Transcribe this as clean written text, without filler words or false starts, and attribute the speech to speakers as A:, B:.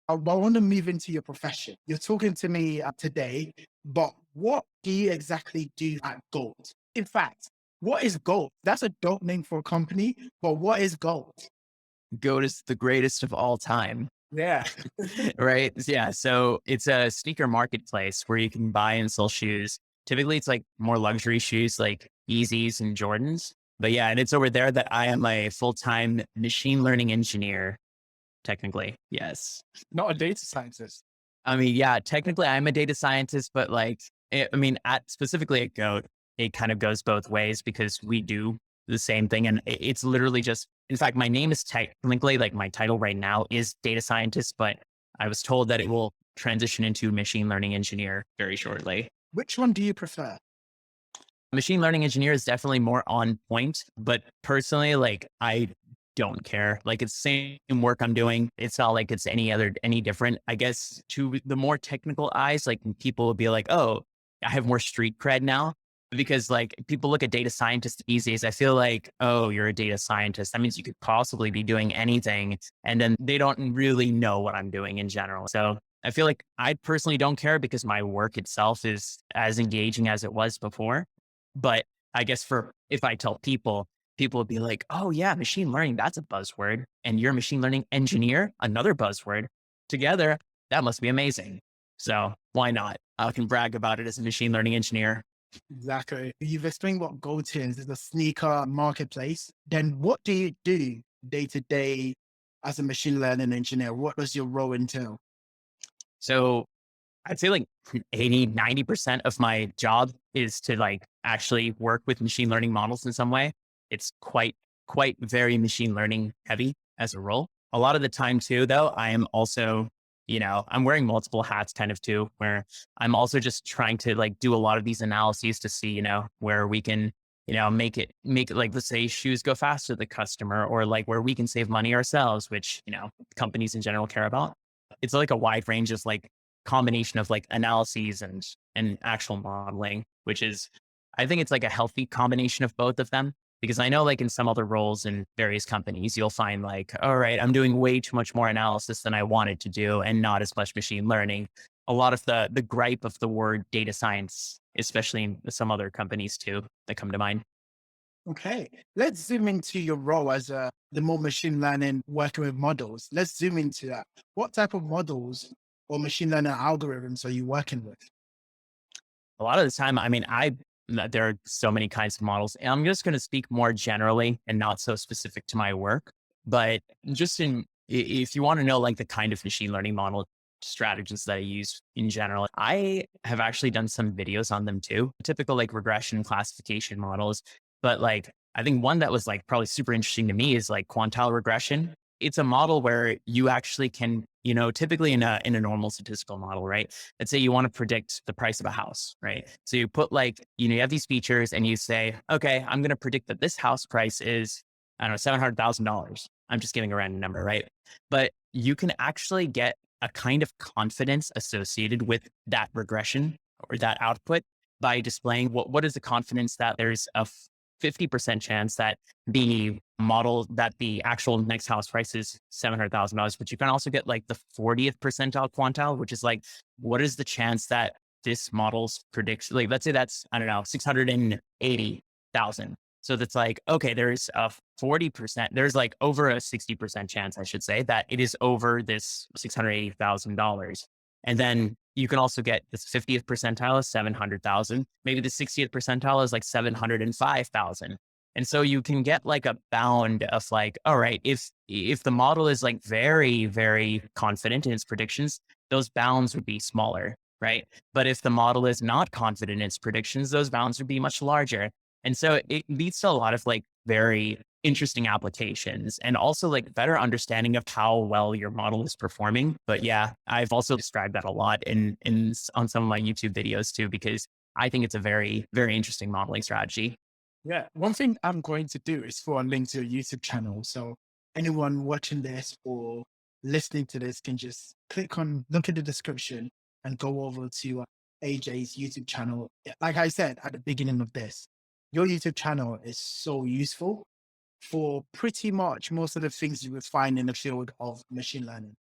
A: I want to move into your profession. You're talking to me today, but what do you exactly do at Gold? In fact, what is Gold? That's a dope name for a company, but what is Gold?
B: GOAT is the greatest of all time,
A: Yeah.
B: right? Yeah. So it's a sneaker marketplace where you can buy and sell shoes. Typically, it's like more luxury shoes like Yeezys and Jordans. But yeah, and it's over there that I am a full time machine learning engineer, technically. Yes.
A: Not a data scientist.
B: I mean, yeah, technically I'm a data scientist, but like, I mean, at specifically at GOAT, it kind of goes both ways because we do the same thing. And it's literally just, in fact, my name is technically like my title right now is data scientist, but I was told that it will transition into machine learning engineer very shortly.
A: Which one do you prefer?
B: Machine learning engineer is definitely more on point, but personally, like I don't care. Like it's the same work I'm doing. It's not like it's any different. I guess to the more technical eyes, like people will be like, oh, I have more street cred now. Because like people look at data scientists these days, I feel like, oh, you're a data scientist. That means you could possibly be doing anything. And then they don't really know what I'm doing in general. So I feel like I personally don't care because my work itself is as engaging as it was before. But I guess for if I tell people, people would be like, oh, yeah, machine learning, that's a buzzword. And you're a machine learning engineer, another buzzword. Together, that must be amazing. So why not? I can brag about it as a machine learning engineer.
A: Exactly. You've explained what Gold is. It's a sneaker marketplace. Then what do you do day to day as a machine learning engineer? What does your role entail?
B: So I'd say like 80, 90% of my job is to like actually work with machine learning models in some way. It's quite very machine learning heavy as a role. A lot of the time too, though, I am also, I'm wearing multiple hats kind of too, where I'm also just trying to like do a lot of these analyses to see, where we can, make it like, let's say shoes go faster to the customer or like where we can save money ourselves, which, companies in general care about. It's like a wide range of like combination of like analyses and actual modeling, which is I think it's like a healthy combination of both of them. Because I know like in some other roles in various companies, you'll find like, all right, I'm doing way too much more analysis than I wanted to do and not as much machine learning. A lot of the gripe of the word data science, especially in some other companies too, that come to mind.
A: Okay. Let's zoom into your role as the more machine learning working with models. Let's zoom into that. What type of models or machine learning algorithms are you working with?
B: A lot of the time, I mean, there are so many kinds of models. And I'm just going to speak more generally and not so specific to my work. But just if you want to know like the kind of machine learning model strategies that I use in general, I have actually done some videos on them too. Typical like regression classification models. But like, I think one that was like probably super interesting to me is like quantile regression. It's a model where you actually can, typically in a normal statistical model, right? Let's say you want to predict the price of a house, right? So you put like, you have these features and you say, okay, I'm going to predict that this house price is, I don't know, $700,000. I'm just giving a random number, right? But you can actually get a kind of confidence associated with that regression or that output by displaying what is the confidence that there's a 50% chance that the actual next house price is $700,000, but you can also get like the 40th percentile quantile, which is like, what is the chance that this model's predicts, like, let's say that's, I don't know, 680,000. So that's like, okay, there's a 40%, there's like over a 60% chance, I should say, that it is over this $680,000. And then you can also get this 50th percentile is 700,000. Maybe the 60th percentile is like 705,000. And so you can get like a bound of like, all right, if the model is like very, very confident in its predictions, those bounds would be smaller, right? But if the model is not confident in its predictions, those bounds would be much larger. And so it leads to a lot of like very interesting applications and also like better understanding of how well your model is performing. But yeah, I've also described that a lot on some of my YouTube videos too, because I think it's a very, very interesting modeling strategy.
A: Yeah. One thing I'm going to do is for a link to your YouTube channel. So anyone watching this or listening to this can just look at the description and go over to AJ's YouTube channel. Yeah, like I said at the beginning of this, your YouTube channel is so useful for pretty much most of the things you would find in the field of machine learning.